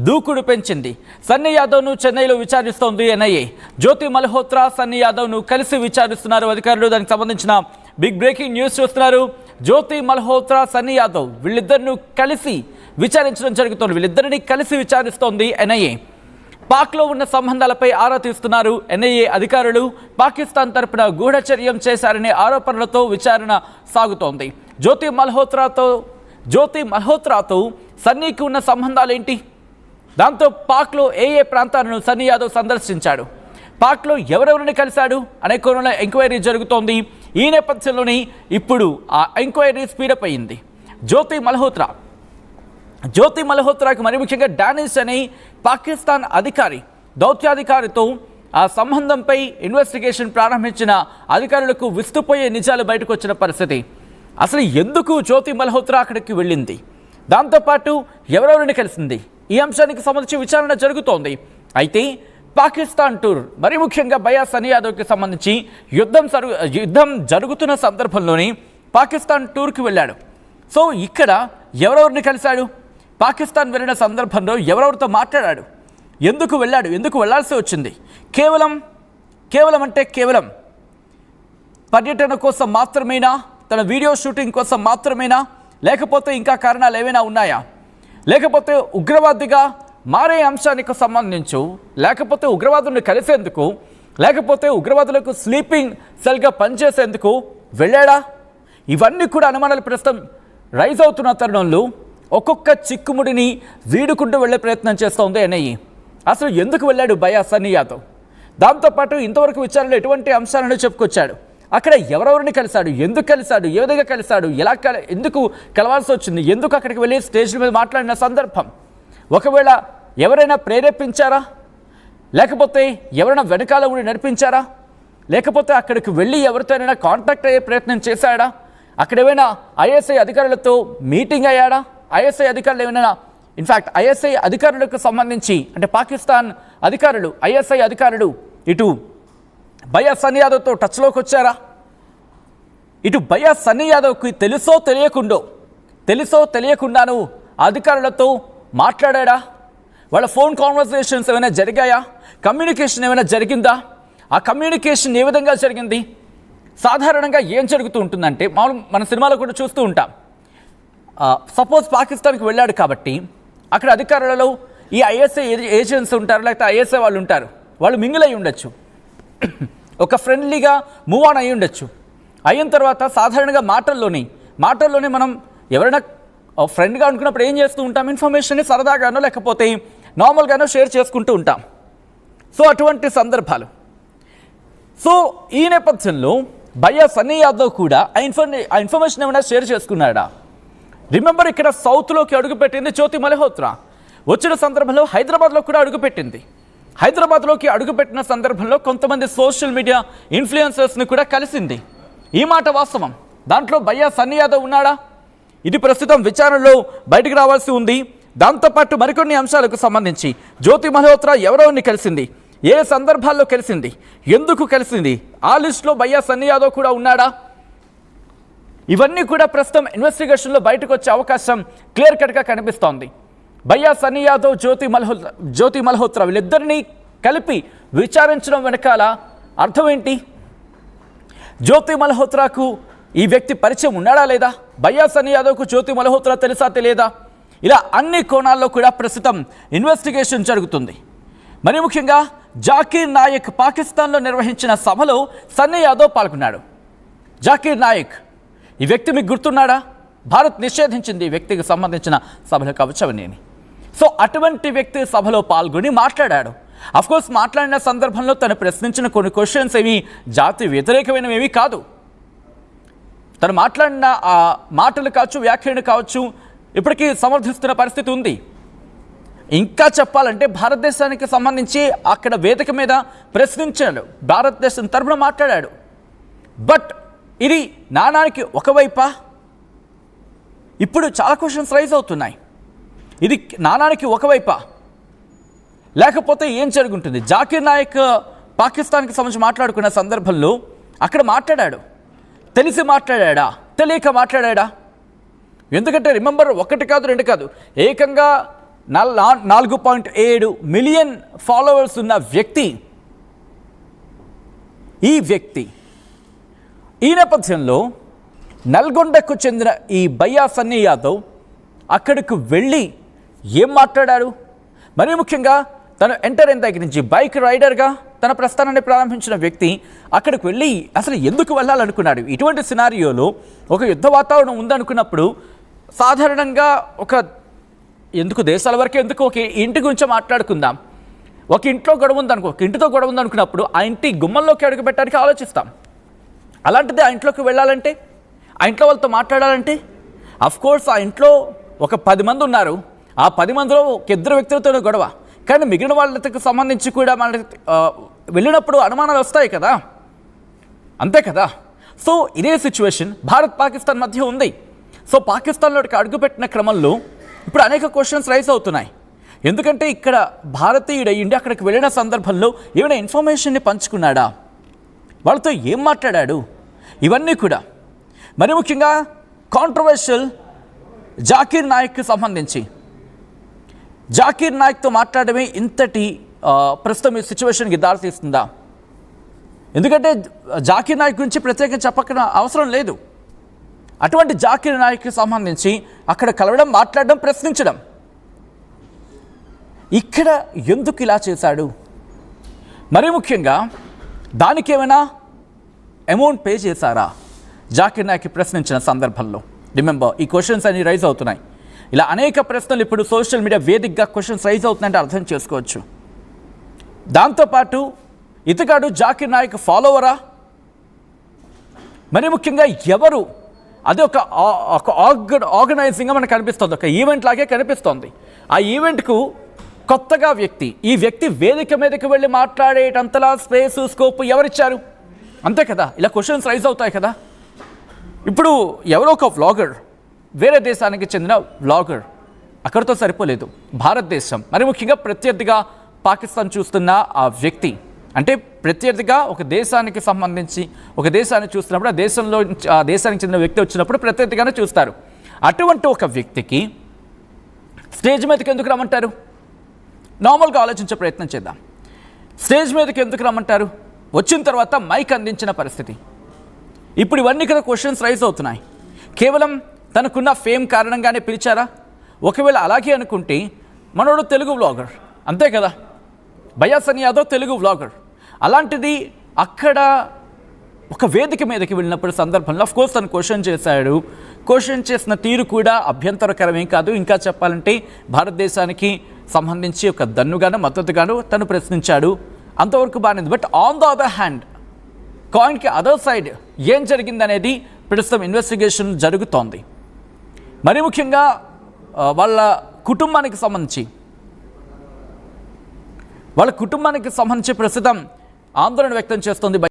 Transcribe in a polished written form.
దూకుడు పెంచింది. సన్నీ యాదవ్ను చెన్నైలో విచారిస్తోంది ఎన్ఐఏ. జ్యోతి మల్హోత్రా, సన్నీ యాదవ్ను కలిసి విచారిస్తున్నారు అధికారులు. దానికి సంబంధించిన బిగ్ బ్రేకింగ్ న్యూస్ చూస్తున్నారు. జ్యోతి మల్హోత్రా, సన్నీ యాదవ్ వీళ్ళిద్దరిని కలిసి విచారించడం జరుగుతోంది. వీళ్ళిద్దరిని కలిసి విచారిస్తోంది ఎన్ఐఏ. పాక్లో ఉన్న సంబంధాలపై ఆరా తీస్తున్నారు ఎన్ఐఏ అధికారులు. పాకిస్తాన్ తరపున గూఢచర్యం చేశారనే ఆరోపణలతో విచారణ సాగుతోంది. జ్యోతి మల్హోత్రాతో సన్నీకి ఉన్న సంబంధాలేంటి? దాంతో పాక్లో ఏ ప్రాంతాలను సన్నీ యాదవ్ సందర్శించాడు, పాక్లో ఎవరెవరిని కలిశాడు అనే కోణంలో ఎంక్వైరీ జరుగుతోంది. ఈ నేపథ్యంలోనే ఇప్పుడు ఆ ఎంక్వైరీ స్పీడప్ అయింది. జ్యోతి మల్హోత్రాకు మరి ముఖ్యంగా డానిష్ అనే పాకిస్తాన్ అధికారి, దౌత్యాధికారితో ఆ సంబంధంపై ఇన్వెస్టిగేషన్ ప్రారంభించిన అధికారులకు విస్తుపోయే నిజాలు బయటకు వచ్చిన పరిస్థితి. అసలు ఎందుకు జ్యోతి మల్హోత్రా అక్కడికి వెళ్ళింది, దాంతోపాటు ఎవరెవరిని కలిసింది, ఈ అంశానికి సంబంధించి విచారణ జరుగుతోంది. అయితే పాకిస్తాన్ టూర్, మరి ముఖ్యంగా భయ్యా సన్నీ యాదవ్కి సంబంధించి యుద్ధం జరుగుతున్న సందర్భంలోనే పాకిస్తాన్ టూర్కి వెళ్ళాడు. సో ఇక్కడ ఎవరెవరిని కలిశాడు, పాకిస్తాన్ వెళ్ళిన సందర్భంలో ఎవరెవరితో మాట్లాడాడు, ఎందుకు వెళ్ళాడు, ఎందుకు వెళ్లాల్సి వచ్చింది, కేవలం పర్యటన కోసం మాత్రమేనా, తన వీడియో షూటింగ్ కోసం మాత్రమేనా, లేకపోతే ఇంకా కారణాలు ఏమైనా ఉన్నాయా, లేకపోతే ఉగ్రవాదిగా మారే అంశానికి సంబంధించు, లేకపోతే ఉగ్రవాదులను కలిసేందుకు, లేకపోతే ఉగ్రవాదులకు స్లీపింగ్ సెల్గా పనిచేసేందుకు వెళ్ళాడా? ఇవన్నీ కూడా అనుమానాలు ప్రస్తుతం రైజ్ అవుతున్న తరుణంలో ఒక్కొక్క చిక్కుముడిని వీడుకుంటూ వెళ్లే ప్రయత్నం చేస్తోంది ఎన్ఐఏ. అసలు ఎందుకు వెళ్ళాడు భయ్యా సన్నీ యాదవ్, దాంతోపాటు ఇంతవరకు విచారణలో ఎటువంటి అంశాలను చెప్పుకొచ్చాడు, అక్కడ ఎవరెవరిని కలిశాడు, ఎందుకు కలిశాడు, ఏ విధంగా కలిశాడు, ఎందుకు కలవాల్సి వచ్చింది, ఎందుకు అక్కడికి వెళ్ళి స్టేజ్ల మీద మాట్లాడిన సందర్భం, ఒకవేళ ఎవరైనా ప్రేరేపించారా, లేకపోతే ఎవరైనా వెనకాల ఉండి నడిపించారా, లేకపోతే అక్కడికి వెళ్ళి ఎవరితోనైనా కాంటాక్ట్ అయ్యే ప్రయత్నం చేశాడా, అక్కడ ఏమైనా ఐఎస్ఐ అధికారులతో మీటింగ్ అయ్యాడా, ఐఎస్ఐ అధికారులు ఏమైనా ఇన్ఫ్యాక్ట్ ఐఎస్ఐ అధికారులకు సంబంధించి అంటే పాకిస్తాన్ అధికారులు, ఐఎస్ఐ అధికారులు ఇటు భయ్యా సన్నీ యాదవ్తో టచ్లోకి వచ్చారా, ఇటు భయ్యా సన్నీ యాదవ్కి తెలుసో తెలియకుండాను అధికారులతో మాట్లాడా, వాళ్ళ ఫోన్ కాన్వర్సేషన్స్ ఏమైనా జరిగాయా, కమ్యూనికేషన్ ఏమైనా జరిగిందా, ఆ కమ్యూనికేషన్ ఏ విధంగా జరిగింది? సాధారణంగా ఏం జరుగుతూ ఉంటుందంటే మన సినిమాలో కూడా చూస్తూ ఉంటాం. సపోజ్ పాకిస్తాన్కి వెళ్ళాడు కాబట్టి అక్కడ అధికారులలో ఈ ఐఎస్ఐ ఏజెంట్స్ ఉంటారు, లేకపోతే ఐఎస్ఐ వాళ్ళు ఉంటారు, వాళ్ళు మింగిల్ అయి ఉండొచ్చు, ఒక ఫ్రెండ్లీగా మూవ్ ఆన్ అయి ఉండొచ్చు. అయిన తర్వాత సాధారణంగా మాటల్లోనే మనం ఎవరైనా ఫ్రెండ్గా అనుకున్నప్పుడు ఏం చేస్తూ ఉంటాం, ఇన్ఫర్మేషన్ని సరదాగానో లేకపోతే నార్మల్గానో షేర్ చేసుకుంటూ ఉంటాం. సో అటువంటి సందర్భాలు. సో ఈ నేపథ్యంలో భయ్యా సన్నీ యాదవ్ కూడా ఆ ఇన్ఫర్మేషన్ ఏమైనా షేర్ చేసుకున్నాడా? రిమెంబర్, ఇక్కడ సౌత్లోకి అడుగుపెట్టింది జ్యోతి మల్హోత్రా. వచ్చిన సందర్భంలో హైదరాబాద్లో కూడా అడుగుపెట్టింది. హైదరాబాద్లోకి అడుగుపెట్టిన సందర్భంలో కొంతమంది సోషల్ మీడియా ఇన్ఫ్లుయెన్సర్స్ని కూడా కలిసింది. ఈ మాట వాస్తవం. దాంట్లో భయ్యా సన్నీ యాదవ్ ఉన్నాడా? ఇది ప్రస్తుతం విచారణలో బయటకు రావాల్సి ఉంది. దాంతోపాటు మరికొన్ని అంశాలకు సంబంధించి జ్యోతి మల్హోత్రా ఎవరెవరిని కలిసింది, ఏ సందర్భాల్లో కలిసింది, ఎందుకు కలిసింది, ఆ లిస్టులో భయ్యా సన్నీ యాదవ్ కూడా ఉన్నాడా? ఇవన్నీ కూడా ప్రస్తుతం ఇన్వెస్టిగేషన్లో బయటకు వచ్చే అవకాశం క్లియర్ కట్గా కనిపిస్తోంది. భయ్యా సన్నీ యాదవ్, జ్యోతి మల్హోత్రా వీళ్ళిద్దరినీ కలిపి విచారించడం వెనకాల అర్థం ఏంటి? జ్యోతి మల్హోత్రాకు ఈ వ్యక్తి పరిచయం ఉన్నాడా లేదా, భయ్యా సన్నీ యాదవ్కు జ్యోతి మల్హోత్రా తెలుసా తెలియదా? ఇలా అన్ని కోణాల్లో కూడా ప్రస్తుతం ఇన్వెస్టిగేషన్ జరుగుతుంది. మరి ముఖ్యంగా జాకీర్ నాయక్ పాకిస్తాన్లో నిర్వహించిన సభలో సన్నీ యాదవ్ పాల్గొన్నాడు. జాకీర్ నాయక్ ఈ వ్యక్తి మీకు గుర్తున్నాడా? భారత్ నిషేధించింది ఈ వ్యక్తికి సంబంధించిన సభలు కావచ్చు అవన్నీ. సో అటువంటి వ్యక్తి సభలో పాల్గొని మాట్లాడాడు. అఫ్కోర్స్ మాట్లాడిన సందర్భంలో తను ప్రశ్నించిన కొన్ని క్వశ్చన్స్ ఏవి జాతి వ్యతిరేకమైనవి కాదు. తను మాట్లాడిన ఆ మాటలు కావచ్చు, వ్యాఖ్యలు కావచ్చు, ఇప్పటికీ సమర్థిస్తున్న పరిస్థితి ఉంది. ఇంకా చెప్పాలంటే భారతదేశానికి సంబంధించి అక్కడ వేదిక మీద ప్రశ్నించాడు, భారతదేశం తరపున మాట్లాడాడు. బట్ ఇది నాణానికి ఒకవైపా? ఇప్పుడు చాలా క్వశ్చన్స్ రైజ్ అవుతున్నాయి. ఇది నాణానికి ఒకవైపా, లేకపోతే ఏం జరుగుంటుంది? జాకీర్ నాయక్ పాకిస్తాన్కి సంబంధించి మాట్లాడుకున్న సందర్భంలో అక్కడ మాట్లాడాడు, తెలిసి మాట్లాడా, తెలియక మాట్లాడా? ఎందుకంటే రిమెంబర్, ఒకటి కాదు రెండు కాదు, ఏకంగా 4.7 మిలియన్ ఫాలోవర్స్ ఉన్న వ్యక్తి ఈ నేపథ్యంలో నల్గొండకు చెందిన ఈ భయ్యా సన్నీ యాదవ్ అక్కడికి వెళ్ళి ఏం మాట్లాడారు? మరీ ముఖ్యంగా తను ఎంటర్ అయిన దగ్గర నుంచి బైక్ రైడర్గా తన ప్రస్థానాన్ని ప్రారంభించిన వ్యక్తి అక్కడికి వెళ్ళి అసలు ఎందుకు వెళ్ళాలనుకున్నాడు? ఇటువంటి సినారియోలో ఒక యుద్ధ వాతావరణం ఉందనుకున్నప్పుడు సాధారణంగా ఎందుకు దేశాల వరకు ఎందుకు ఒక ఇంటి గురించి మాట్లాడుకుందాం. ఒక ఇంట్లో గొడవ ఉందనుకో, ఒక ఇంటితో గొడవ ఉందనుకున్నప్పుడు ఆ ఇంటి గుమ్మంలోకి అడుగు పెట్టడానికి ఆలోచిస్తాం. అలాంటిది ఆ ఇంట్లోకి వెళ్ళాలంటే, ఆ ఇంట్లో వాళ్ళతో మాట్లాడాలంటే కోర్స్ ఆ ఇంట్లో ఒక 10 మంది ఉన్నారు. ఆ 10 మందిలో ఒక 2 వ్యక్తులతోనే గొడవ. కానీ మిగిలిన వాళ్ళకి సంబంధించి కూడా మనకి వెళ్ళినప్పుడు అనుమానాలు వస్తాయి కదా, అంతే కదా. సో ఇదే సిచ్యువేషన్ భారత్ పాకిస్తాన్ మధ్య ఉంది. సో పాకిస్తాన్లోకి అడుగుపెట్టిన క్రమంలో ఇప్పుడు అనేక క్వశ్చన్స్ రైజ్ అవుతున్నాయి. ఎందుకంటే ఇక్కడ భారతీయుడు అయ్యిండి అక్కడికి వెళ్ళిన సందర్భంలో ఏమైనా ఇన్ఫర్మేషన్ని పంచుకున్నాడా, వాళ్ళతో ఏం మాట్లాడాడు, ఇవన్నీ కూడా. మరి ముఖ్యంగా కాంట్రవర్షియల్ జాకీర్ నాయక్కి సంబంధించి జాకీర్ నాయక్తో మాట్లాడమే ఇంతటి ప్రస్తుతం ఈ సిచ్యువేషన్కి దారితీస్తుందా? ఎందుకంటే జాకీర్ నాయక్ గురించి ప్రత్యేకంగా చెప్పక అవసరం లేదు. అటువంటి జాకీర్ నాయక్కి సంబంధించి అక్కడ కలవడం, మాట్లాడడం, ప్రశ్నించడం, ఇక్కడ ఎందుకు ఇలా చేశాడు? మరీ ముఖ్యంగా దానికి ఏమైనా అమౌంట్ పే చేశారా జాకీర్ నాయక్ ప్రశ్నించిన సందర్భంలో? రిమెంబర్, ఈ క్వశ్చన్స్ అన్ని రైజ్ అవుతున్నాయి. ఇలా అనేక ప్రశ్నలు ఇప్పుడు సోషల్ మీడియా వేదికగా క్వశ్చన్స్ రైజ్ అవుతున్నాయంటే అర్థం చేసుకోవచ్చు. దాంతోపాటు ఇతగాడు జాకీర్ నాయక్ ఫాలోవరా? మరి ముఖ్యంగా ఎవరు? అది ఒక ఆర్గనైజింగ్గా మనకు కనిపిస్తుంది, ఒక ఈవెంట్ లాగే కనిపిస్తోంది. ఆ ఈవెంట్కు కొత్తగా ఈ వ్యక్తి వేదిక మీదకి వెళ్ళి మాట్లాడేటంతలా స్పేస్, స్కోప్ ఎవరిచ్చారు? అంతే కదా, ఇలా క్వశ్చన్స్ రైజ్ అవుతాయి కదా. ఇప్పుడు ఎవరో ఒక వ్లాగర్, వేరే దేశానికి చెందిన వ్లాగర్, అక్కడితో సరిపోలేదు, భారతదేశం మరి ముఖ్యంగా ప్రత్యర్థిగా పాకిస్తాన్ చూస్తున్న ఆ వ్యక్తి, అంటే ప్రత్యర్థిగా ఒక దేశానికి సంబంధించి ఒక దేశాన్ని చూస్తున్నప్పుడు ఆ దేశానికి చెందిన వ్యక్తి వచ్చినప్పుడు ప్రత్యర్థిగానే చూస్తారు. అటువంటి ఒక వ్యక్తికి స్టేజ్ మీదకి ఎందుకు రమ్మంటారు? నార్మల్గా ఆలోచించే ప్రయత్నం చేద్దాం. స్టేజ్ మీదకి ఎందుకు రమ్మంటారు? వచ్చిన తర్వాత మైక్ అందించిన పరిస్థితి. ఇప్పుడు ఇవన్నీ కదా క్వశ్చన్స్ రైజ్ అవుతున్నాయి. కేవలం తనకున్న ఫేమ్ కారణంగానే పిలిచారా? ఒకవేళ అలాగే అనుకుంటే మనోడు తెలుగు వ్లాగర్, అంతే కదా, భయ్యా సన్నీ యాదవ్ తెలుగు వ్లాగర్. అలాంటిది అక్కడ ఒక వేదిక మీదకి వెళ్ళినప్పుడు సందర్భంలో కోర్స్ తను క్వశ్చన్ చేశాడు. క్వశ్చన్ చేసిన తీరు కూడా అభ్యంతరకరమేం కాదు. ఇంకా చెప్పాలంటే భారతదేశానికి సంబంధించి ఒక దన్నుగాను, మద్దతుగాను తను ప్రశ్నించాడు, అంతవరకు బాగానే. But on the other hand, కాయిన్కి అదర్ సైడ్ ఏం జరిగిందనేది ప్రస్తుతం ఇన్వెస్టిగేషన్ జరుగుతోంది. మరి ముఖ్యంగా వాళ్ళ కుటుంబానికి సంబంధించి ప్రస్తుతం ఆందోళన వ్యక్తం చేస్తోంది.